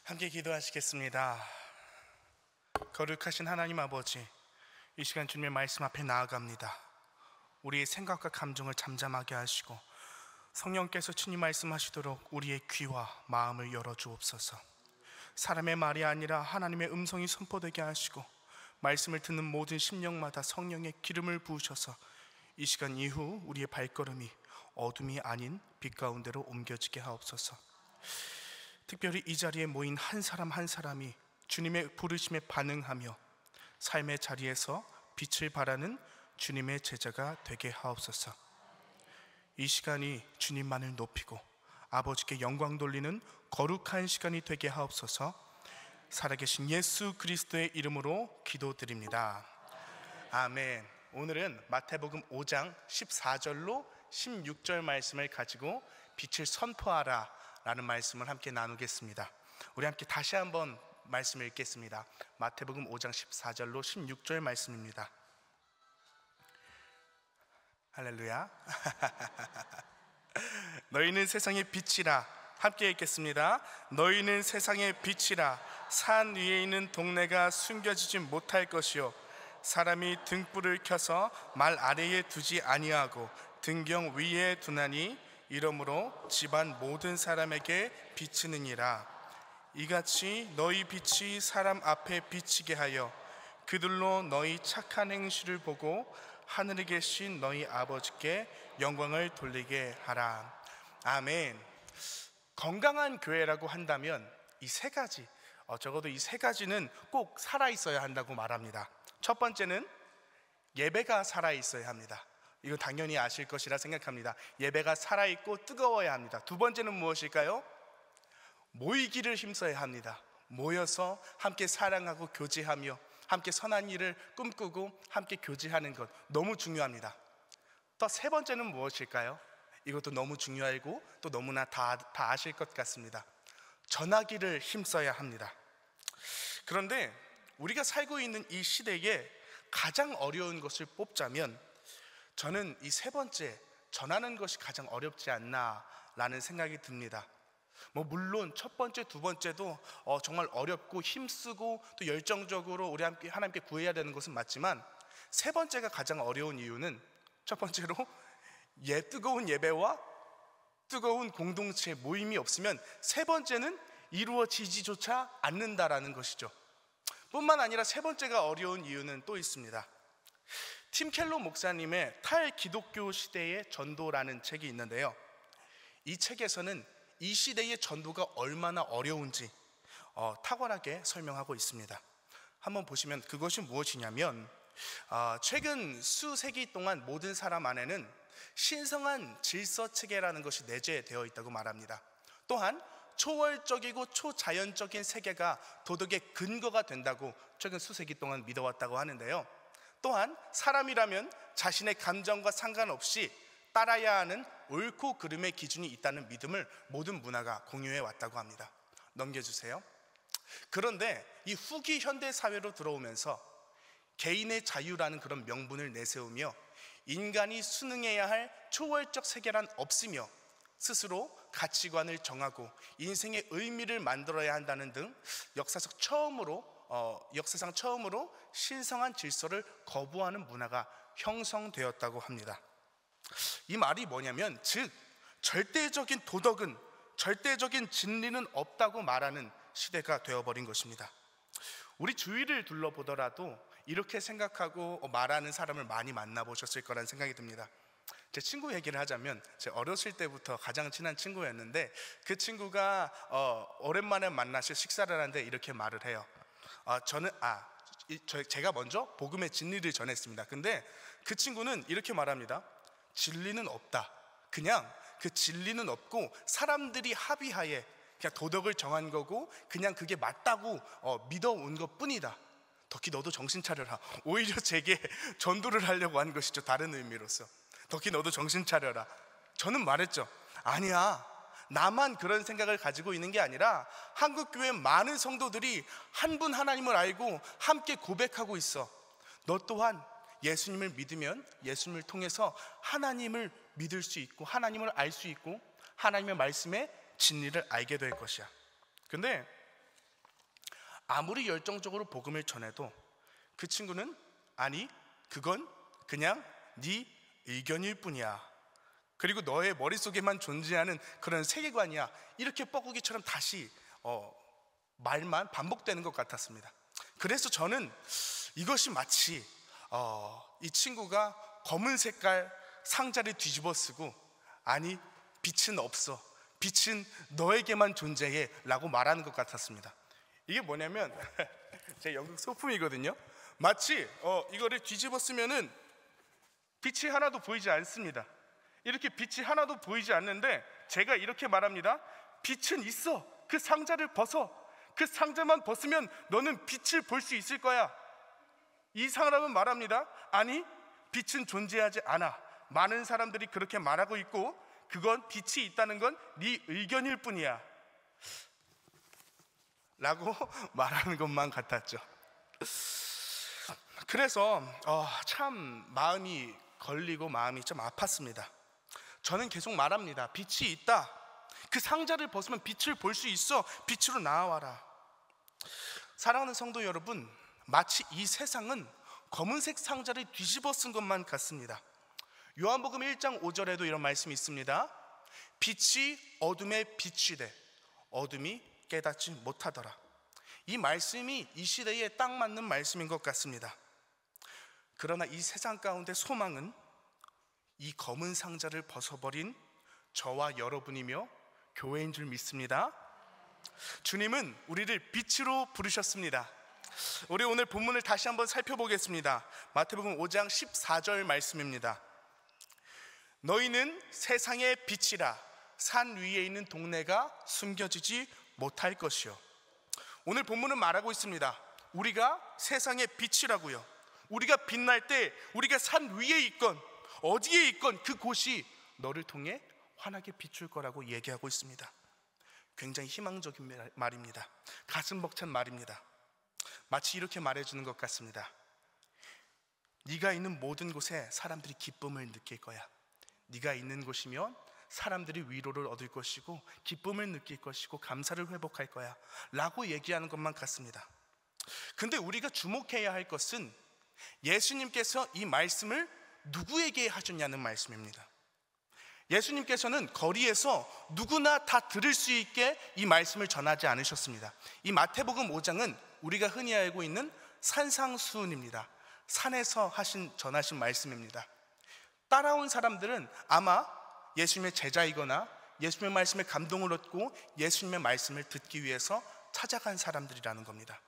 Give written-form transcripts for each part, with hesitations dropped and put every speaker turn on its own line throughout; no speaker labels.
함께 기도하시겠습니다. 거룩하신 하나님 아버지, 이 시간 주님의 말씀 앞에 나아갑니다. 우리의 생각과 감정을 잠잠하게 하시고 성령께서 주님 말씀하시도록 우리의 귀와 마음을 열어주옵소서. 사람의 말이 아니라 하나님의 음성이 선포되게 하시고 말씀을 듣는 모든 심령마다 성령의 기름을 부으셔서 이 시간 이후 우리의 발걸음이 어둠이 아닌 빛 가운데로 옮겨지게 하옵소서. 특별히 이 자리에 모인 한 사람 한 사람이 주님의 부르심에 반응하며 삶의 자리에서 빛을 발하는 주님의 제자가 되게 하옵소서. 이 시간이 주님만을 높이고 아버지께 영광 돌리는 거룩한 시간이 되게 하옵소서. 살아계신 예수 그리스도의 이름으로 기도드립니다. 아멘. 오늘은 마태복음 5장 14절로 16절 말씀을 가지고 빛을 선포하라 라는 말씀을 함께 나누겠습니다. 우리 함께 다시 한번 말씀을 읽겠습니다. 마태복음 5장 14절로 16절 말씀입니다. 할렐루야. 너희는 세상의 빛이라. 함께 읽겠습니다. 너희는 세상의 빛이라. 산 위에 있는 동네가 숨겨지지 못할 것이요 사람이 등불을 켜서 말 아래에 두지 아니하고 등경 위에 두나니 이러므로 집안 모든 사람에게 비치느니라. 이같이 너희 빛이 사람 앞에 비치게 하여 그들로 너희 착한 행실을 보고 하늘에 계신 너희 아버지께 영광을 돌리게 하라. 아멘. 건강한 교회라고 한다면 이 세 가지, 적어도 이 세 가지는 꼭 살아있어야 한다고 말합니다. 첫 번째는 예배가 살아있어야 합니다. 이거 당연히 아실 것이라 생각합니다. 예배가 살아있고 뜨거워야 합니다. 두 번째는 무엇일까요? 모이기를 힘써야 합니다. 모여서 함께 사랑하고 교제하며 함께 선한 일을 꿈꾸고 함께 교제하는 것 너무 중요합니다. 또 세 번째는 무엇일까요? 이것도 너무 중요하고 또 너무나 다 아실 것 같습니다. 전하기를 힘써야 합니다. 그런데 우리가 살고 있는 이 시대에 가장 어려운 것을 뽑자면 저는 이 세 번째, 전하는 것이 가장 어렵지 않나라는 생각이 듭니다. 물론 첫 번째, 두 번째도 정말 어렵고 힘쓰고 또 열정적으로 우리 함께 하나님께 구해야 되는 것은 맞지만 세 번째가 가장 어려운 이유는 첫 번째로 뜨거운 예배와 뜨거운 공동체 모임이 없으면 세 번째는 이루어지지조차 않는다라는 것이죠. 뿐만 아니라 세 번째가 어려운 이유는 또 있습니다. 팀 켈러 목사님의 탈기독교 시대의 전도라는 책이 있는데요, 이 책에서는 이 시대의 전도가 얼마나 어려운지 탁월하게 설명하고 있습니다. 한번 보시면 그것이 무엇이냐면 최근 수세기 동안 모든 사람 안에는 신성한 질서체계라는 것이 내재되어 있다고 말합니다. 또한 초월적이고 초자연적인 세계가 도덕의 근거가 된다고 최근 수세기 동안 믿어왔다고 하는데요, 또한 사람이라면 자신의 감정과 상관없이 따라야 하는 옳고 그름의 기준이 있다는 믿음을 모든 문화가 공유해 왔다고 합니다. 넘겨주세요. 그런데 이 후기 현대 사회로 들어오면서 개인의 자유라는 그런 명분을 내세우며 인간이 수능해야 할 초월적 세계란 없으며 스스로 가치관을 정하고 인생의 의미를 만들어야 한다는 등 역사상 처음으로 신성한 질서를 거부하는 문화가 형성되었다고 합니다. 이 말이 뭐냐면, 즉 절대적인 도덕은, 절대적인 진리는 없다고 말하는 시대가 되어버린 것입니다. 우리 주위를 둘러보더라도 이렇게 생각하고 말하는 사람을 많이 만나보셨을 거라는 생각이 듭니다. 제 친구 얘기를 하자면, 제 어렸을 때부터 가장 친한 친구였는데 그 친구가 오랜만에 만나서 식사를 하는데 이렇게 말을 해요. 제가 먼저 복음의 진리를 전했습니다. 근데 그 친구는 이렇게 말합니다. 진리는 없다. 그냥 그 진리는 없고 사람들이 합의하에 그냥 도덕을 정한 거고 그냥 그게 맞다고 믿어온 것 뿐이다. 덕희 너도 정신 차려라. 오히려 제게 전도를 하려고 한 것이죠. 다른 의미로서. 덕희 너도 정신 차려라. 저는 말했죠. 아니야, 나만 그런 생각을 가지고 있는 게 아니라 한국교회 많은 성도들이 한 분 하나님을 알고 함께 고백하고 있어. 너 또한 예수님을 믿으면 예수님을 통해서 하나님을 믿을 수 있고 하나님을 알 수 있고 하나님의 말씀의 진리를 알게 될 것이야. 근데 아무리 열정적으로 복음을 전해도 그 친구는 아니, 그건 그냥 네 의견일 뿐이야, 그리고 너의 머릿속에만 존재하는 그런 세계관이야, 이렇게 뻐꾸기처럼 다시 말만 반복되는 것 같았습니다. 그래서 저는 이것이 마치 이 친구가 검은 색깔 상자를 뒤집어 쓰고 아니, 빛은 없어, 빛은 너에게만 존재해 라고 말하는 것 같았습니다. 이게 뭐냐면 제 연극 소품이거든요. 마치 이거를 뒤집어 쓰면은 빛이 하나도 보이지 않습니다. 이렇게 빛이 하나도 보이지 않는데 제가 이렇게 말합니다. 빛은 있어. 그 상자를 벗어. 그 상자만 벗으면 너는 빛을 볼 수 있을 거야. 이 사람은 말합니다. 아니, 빛은 존재하지 않아. 많은 사람들이 그렇게 말하고 있고 그건 빛이 있다는 건 네 의견일 뿐이야 라고 말하는 것만 같았죠. 그래서 참 마음이 걸리고 마음이 좀 아팠습니다. 저는 계속 말합니다. 빛이 있다. 그 상자를 벗으면 빛을 볼 수 있어. 빛으로 나와라. 사랑하는 성도 여러분, 마치 이 세상은 검은색 상자를 뒤집어 쓴 것만 같습니다. 요한복음 1장 5절에도 이런 말씀이 있습니다. 빛이 어둠에 비추되 어둠이 깨닫지 못하더라. 이 말씀이 이 시대에 딱 맞는 말씀인 것 같습니다. 그러나 이 세상 가운데 소망은 이 검은 상자를 벗어버린 저와 여러분이며 교회인 줄 믿습니다. 주님은 우리를 빛으로 부르셨습니다. 우리 오늘 본문을 다시 한번 살펴보겠습니다. 마태복음 5장 14절 말씀입니다. 너희는 세상의 빛이라. 산 위에 있는 동네가 숨겨지지 못할 것이요. 오늘 본문은 말하고 있습니다. 우리가 세상의 빛이라고요. 우리가 빛날 때 우리가 산 위에 있건 어디에 있건 그곳이 너를 통해 환하게 비출 거라고 얘기하고 있습니다. 굉장히 희망적인 말입니다. 가슴 벅찬 말입니다. 마치 이렇게 말해주는 것 같습니다. 네가 있는 모든 곳에 사람들이 기쁨을 느낄 거야. 네가 있는 곳이면 사람들이 위로를 얻을 것이고 기쁨을 느낄 것이고 감사를 회복할 거야 라고 얘기하는 것만 같습니다. 근데 우리가 주목해야 할 것은 예수님께서 이 말씀을 누구에게 하셨냐는 말씀입니다. 예수님께서는 거리에서 누구나 다 들을 수 있게 이 말씀을 전하지 않으셨습니다. 이 마태복음 5장은 우리가 흔히 알고 있는 산상수훈입니다. 산에서 전하신 말씀입니다. 따라온 사람들은 아마 예수님의 제자이거나 예수님의 말씀에 감동을 얻고 예수님의 말씀을 듣기 위해서 찾아간 사람들이라는 겁니다.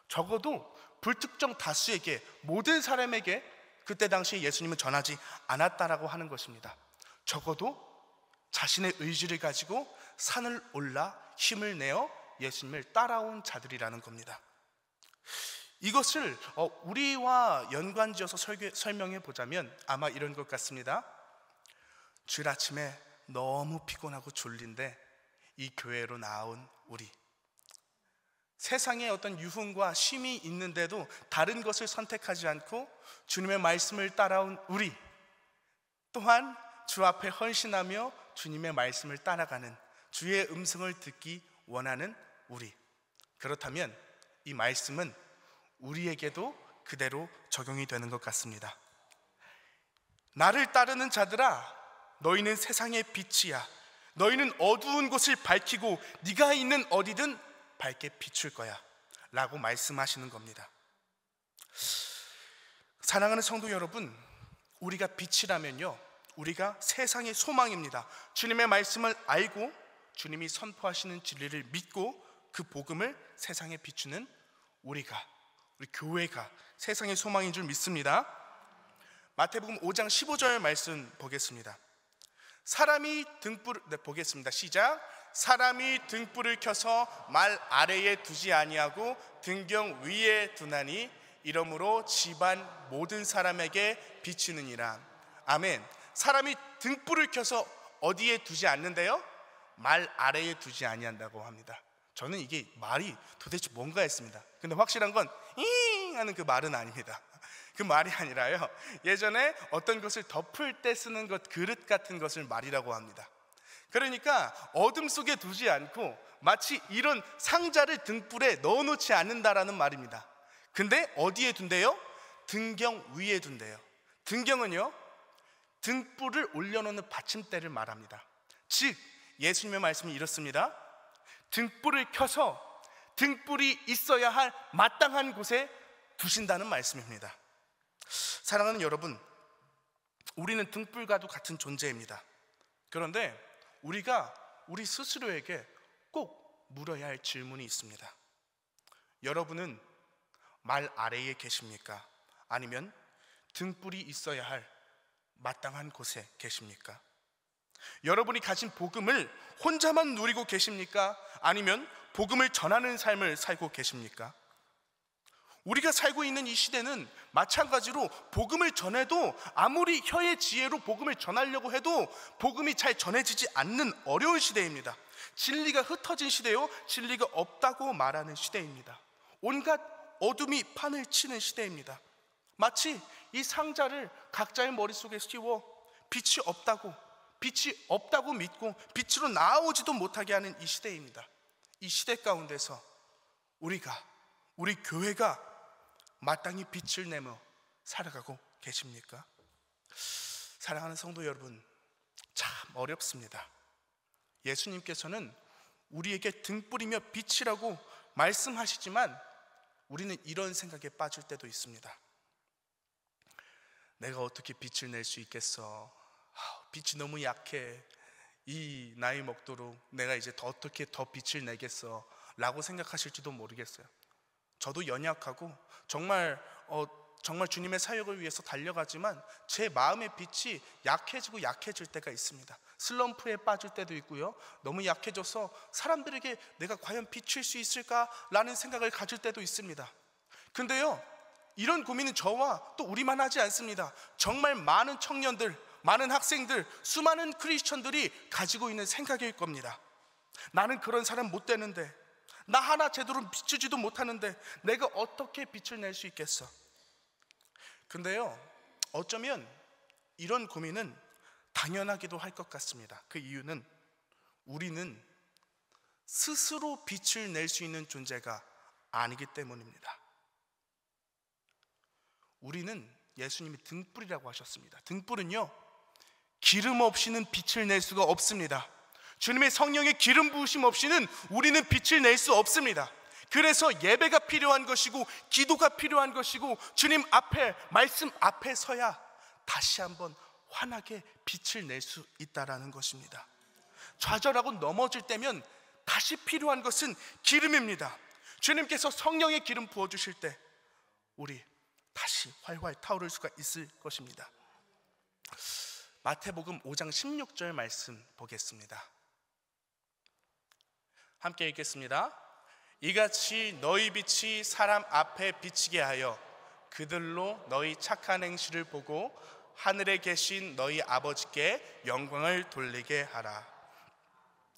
적어도 불특정 다수에게, 모든 사람에게 그때 당시에 예수님은 전하지 않았다라고 하는 것입니다. 적어도 자신의 의지를 가지고 산을 올라 힘을 내어 예수님을 따라온 자들이라는 겁니다. 이것을 우리와 연관지어서 설명해 보자면 아마 이런 것 같습니다. 주일 아침에 너무 피곤하고 졸린데 이 교회로 나온 우리, 세상에 어떤 유흥과 쉼이 있는데도 다른 것을 선택하지 않고 주님의 말씀을 따라온 우리, 또한 주 앞에 헌신하며 주님의 말씀을 따라가는, 주의 음성을 듣기 원하는 우리. 그렇다면 이 말씀은 우리에게도 그대로 적용이 되는 것 같습니다. 나를 따르는 자들아, 너희는 세상의 빛이야. 너희는 어두운 곳을 밝히고 네가 있는 어디든 밝게 비출 거야 라고 말씀하시는 겁니다. 사랑하는 성도 여러분, 우리가 빛이라면요, 우리가 세상의 소망입니다. 주님의 말씀을 알고 주님이 선포하시는 진리를 믿고 그 복음을 세상에 비추는 우리 교회가 세상의 소망인 줄 믿습니다. 마태복음 5장 15절 말씀 보겠습니다. 보겠습니다. 시작. 사람이 등불을 켜서 말 아래에 두지 아니하고 등경 위에 두나니 이러므로 집안 모든 사람에게 비치느니라. 아멘. 사람이 등불을 켜서 어디에 두지 않는데요? 말 아래에 두지 아니한다고 합니다. 저는 이게 말이 도대체 뭔가 했습니다. 근데 확실한 건 잉 하는 그 말은 아닙니다. 그 말이 아니라요, 예전에 어떤 것을 덮을 때 쓰는 것, 그릇 같은 것을 말이라고 합니다. 그러니까 어둠 속에 두지 않고 마치 이런 상자를 등불에 넣어놓지 않는다라는 말입니다. 근데 어디에 둔대요? 등경 위에 둔대요. 등경은요, 등불을 올려놓는 받침대를 말합니다. 즉 예수님의 말씀이 이렇습니다. 등불을 켜서 등불이 있어야 할 마땅한 곳에 두신다는 말씀입니다. 사랑하는 여러분, 우리는 등불과도 같은 존재입니다. 그런데 우리가 우리 스스로에게 꼭 물어야 할 질문이 있습니다. 여러분은 말 아래에 계십니까? 아니면 등불이 있어야 할 마땅한 곳에 계십니까? 여러분이 가진 복음을 혼자만 누리고 계십니까? 아니면 복음을 전하는 삶을 살고 계십니까? 우리가 살고 있는 이 시대는 마찬가지로 복음을 전해도 아무리 혀의 지혜로 복음을 전하려고 해도 복음이 잘 전해지지 않는 어려운 시대입니다. 진리가 흩어진 시대요, 진리가 없다고 말하는 시대입니다. 온갖 어둠이 판을 치는 시대입니다. 마치 이 상자를 각자의 머릿속에 씌워 빛이 없다고 믿고 빛으로 나아오지도 못하게 하는 이 시대입니다. 이 시대 가운데서 우리 교회가 마땅히 빛을 내며 살아가고 계십니까? 사랑하는 성도 여러분, 참 어렵습니다. 예수님께서는 우리에게 등불이며 빛이라고 말씀하시지만 우리는 이런 생각에 빠질 때도 있습니다. 내가 어떻게 빛을 낼 수 있겠어? 빛이 너무 약해. 이 나이 먹도록 내가 이제 어떻게 더 빛을 내겠어? 라고 생각하실지도 모르겠어요. 저도 연약하고 정말 주님의 사역을 위해서 달려가지만 제 마음의 빛이 약해지고 약해질 때가 있습니다. 슬럼프에 빠질 때도 있고요, 너무 약해져서 사람들에게 내가 과연 비칠 수 있을까라는 생각을 가질 때도 있습니다. 근데요, 이런 고민은 저와 또 우리만 하지 않습니다. 정말 많은 청년들, 많은 학생들, 수많은 크리스천들이 가지고 있는 생각일 겁니다. 나는 그런 사람 못 되는데, 나 하나 제대로 비추지도 못하는데 내가 어떻게 빛을 낼 수 있겠어? 근데요, 어쩌면 이런 고민은 당연하기도 할 것 같습니다. 그 이유는 우리는 스스로 빛을 낼 수 있는 존재가 아니기 때문입니다. 우리는, 예수님이 등불이라고 하셨습니다. 등불은요, 기름 없이는 빛을 낼 수가 없습니다. 주님의 성령의 기름 부으심 없이는 우리는 빛을 낼 수 없습니다. 그래서 예배가 필요한 것이고 기도가 필요한 것이고 주님 앞에, 말씀 앞에 서야 다시 한번 환하게 빛을 낼 수 있다라는 것입니다. 좌절하고 넘어질 때면 다시 필요한 것은 기름입니다. 주님께서 성령의 기름 부어주실 때 우리 다시 활활 타오를 수가 있을 것입니다. 마태복음 5장 16절 말씀 보겠습니다. 함께 읽겠습니다. 이같이 너희 빛이 사람 앞에 비치게 하여 그들로 너희 착한 행실을 보고 하늘에 계신 너희 아버지께 영광을 돌리게 하라.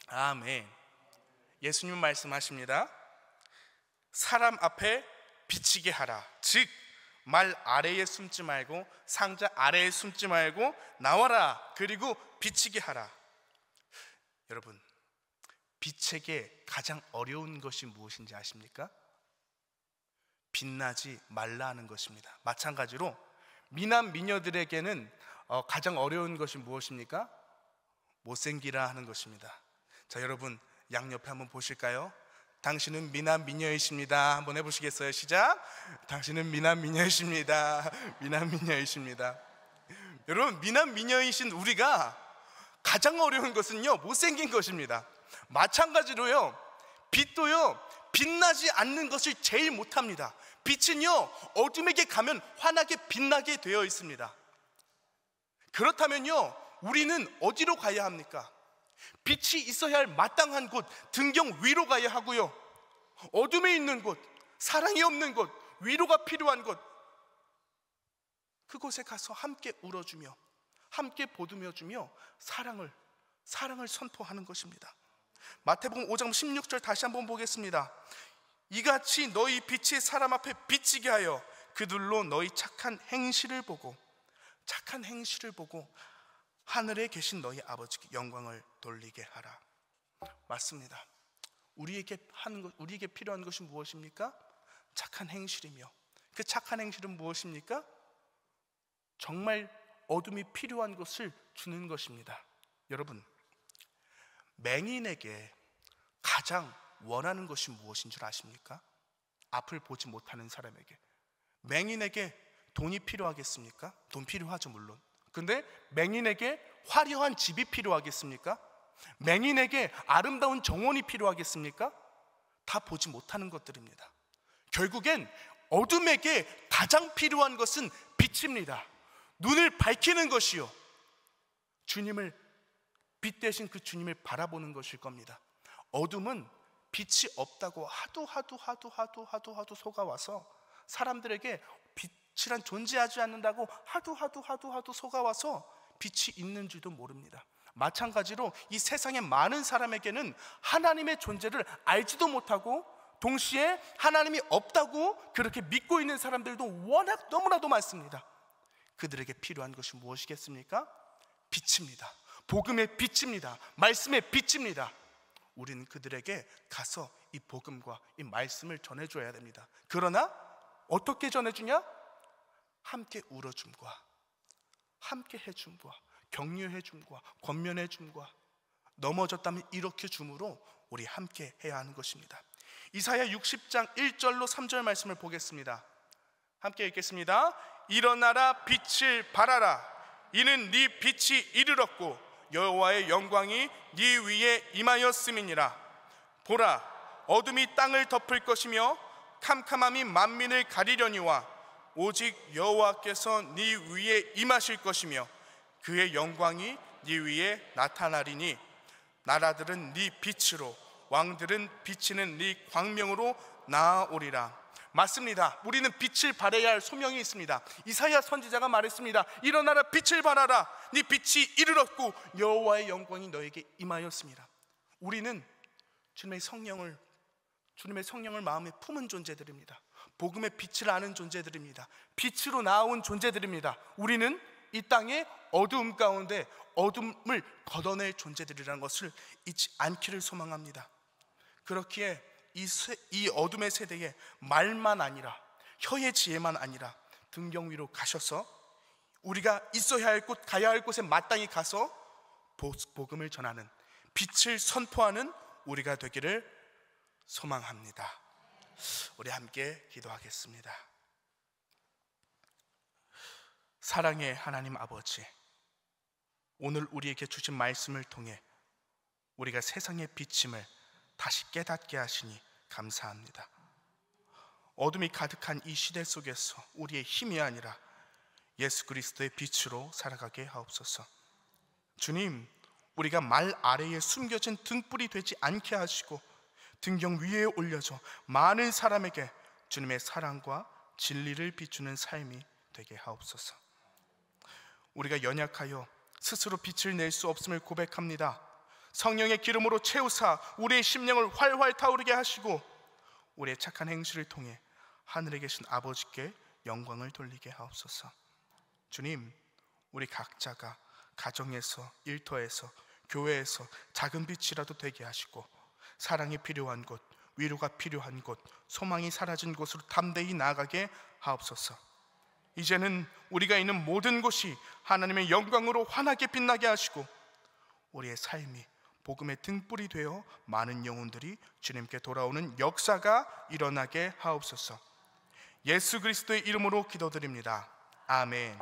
아멘. 예수님 말씀하십니다. 사람 앞에 비치게 하라. 즉 말 아래에 숨지 말고, 상자 아래에 숨지 말고 나와라. 그리고 비치게 하라. 여러분, 빛에게 가장 어려운 것이 무엇인지 아십니까? 빛나지 말라 하는 것입니다. 마찬가지로 미남 미녀들에게는 가장 어려운 것이 무엇입니까? 못생기라 하는 것입니다. 자, 여러분 양옆에 한번 보실까요? 당신은 미남 미녀이십니다. 한번 해보시겠어요? 시작. 당신은 미남 미녀이십니다. 미남 미녀이십니다. 여러분, 미남 미녀이신 우리가 가장 어려운 것은요, 못생긴 것입니다. 마찬가지로요, 빛도요, 빛나지 않는 것을 제일 못합니다. 빛은요, 어둠에게 가면 환하게 빛나게 되어 있습니다. 그렇다면요, 우리는 어디로 가야 합니까? 빛이 있어야 할 마땅한 곳, 등경 위로 가야 하고요, 어둠에 있는 곳, 사랑이 없는 곳, 위로가 필요한 곳, 그곳에 가서 함께 울어주며 함께 보듬어주며 사랑을 선포하는 것입니다. 마태복음 5장 16절 다시 한번 보겠습니다. 이같이 너희 빛이 사람 앞에 비치게 하여 그들로 너희 착한 행실을 보고 하늘에 계신 너희 아버지께 영광을 돌리게 하라. 맞습니다. 우리에게 필요한 것이 무엇입니까? 착한 행실이며, 그 착한 행실은 무엇입니까? 정말 어둠이 필요한 것을 주는 것입니다. 여러분, 맹인에게 가장 원하는 것이 무엇인 줄 아십니까? 앞을 보지 못하는 사람에게. 맹인에게 돈이 필요하겠습니까? 돈 필요하죠, 물론. 근데 맹인에게 화려한 집이 필요하겠습니까? 맹인에게 아름다운 정원이 필요하겠습니까? 다 보지 못하는 것들입니다. 결국엔 어둠에게 가장 필요한 것은 빛입니다. 눈을 밝히는 것이요, 주님을, 빛 대신 그 주님을 바라보는 것일 겁니다. 어둠은 빛이 없다고 하도 속아와서, 사람들에게 빛이란 존재하지 않는다고 하도 속아와서 빛이 있는 줄도 모릅니다. 마찬가지로 이 세상의 많은 사람에게는 하나님의 존재를 알지도 못하고, 동시에 하나님이 없다고 그렇게 믿고 있는 사람들도 워낙 너무나도 많습니다. 그들에게 필요한 것이 무엇이겠습니까? 빛입니다. 복음의 빛입니다. 말씀의 빛입니다. 우리는 그들에게 가서 이 복음과 이 말씀을 전해줘야 됩니다. 그러나 어떻게 전해주냐? 함께 울어줌과, 함께 해줌과, 격려해줌과, 권면해줌과, 넘어졌다면 일으켜 줌으로 우리 함께 해야 하는 것입니다. 이사야 60장 1절로 3절 말씀을 보겠습니다. 함께 읽겠습니다. 일어나라, 빛을 발하라. 이는 네 빛이 이르렀고 여호와의 영광이 네 위에 임하였음이니라. 보라, 어둠이 땅을 덮을 것이며 캄캄함이 만민을 가리려니와 오직 여호와께서 네 위에 임하실 것이며 그의 영광이 네 위에 나타나리니 나라들은 네 빛으로, 왕들은 비치는 네 광명으로 나아오리라. 맞습니다. 우리는 빛을 발해야 할 소명이 있습니다. 이사야 선지자가 말했습니다. 일어나라, 빛을 발하라. 네 빛이 이르렀고 여호와의 영광이 너에게 임하였습니다. 우리는 주님의 성령을 마음에 품은 존재들입니다. 복음의 빛을 아는 존재들입니다. 빛으로 나온 존재들입니다. 우리는 이 땅의 어두움 가운데 어둠을 걷어낼 존재들이라는 것을 잊지 않기를 소망합니다. 그렇기에 이 어둠의 세대에 말만 아니라, 혀의 지혜만 아니라 등경 위로 가셔서 우리가 있어야 할 곳, 가야 할 곳에 마땅히 가서 복음을 전하는, 빛을 선포하는 우리가 되기를 소망합니다. 우리 함께 기도하겠습니다. 사랑의 하나님 아버지, 오늘 우리에게 주신 말씀을 통해 우리가 세상의 빛임을 다시 깨닫게 하시니 감사합니다. 어둠이 가득한 이 시대 속에서 우리의 힘이 아니라 예수 그리스도의 빛으로 살아가게 하옵소서. 주님, 우리가 말 아래에 숨겨진 등불이 되지 않게 하시고 등경 위에 올려져 많은 사람에게 주님의 사랑과 진리를 비추는 삶이 되게 하옵소서. 우리가 연약하여 스스로 빛을 낼 수 없음을 고백합니다. 성령의 기름으로 채우사 우리의 심령을 활활 타오르게 하시고 우리의 착한 행실을 통해 하늘에 계신 아버지께 영광을 돌리게 하옵소서. 주님, 우리 각자가 가정에서, 일터에서, 교회에서 작은 빛이라도 되게 하시고 사랑이 필요한 곳, 위로가 필요한 곳, 소망이 사라진 곳으로 담대히 나아가게 하옵소서. 이제는 우리가 있는 모든 곳이 하나님의 영광으로 환하게 빛나게 하시고 우리의 삶이 복음의 등불이 되어 많은 영혼들이 주님께 돌아오는 역사가 일어나게 하옵소서. 예수 그리스도의 이름으로 기도드립니다. 아멘.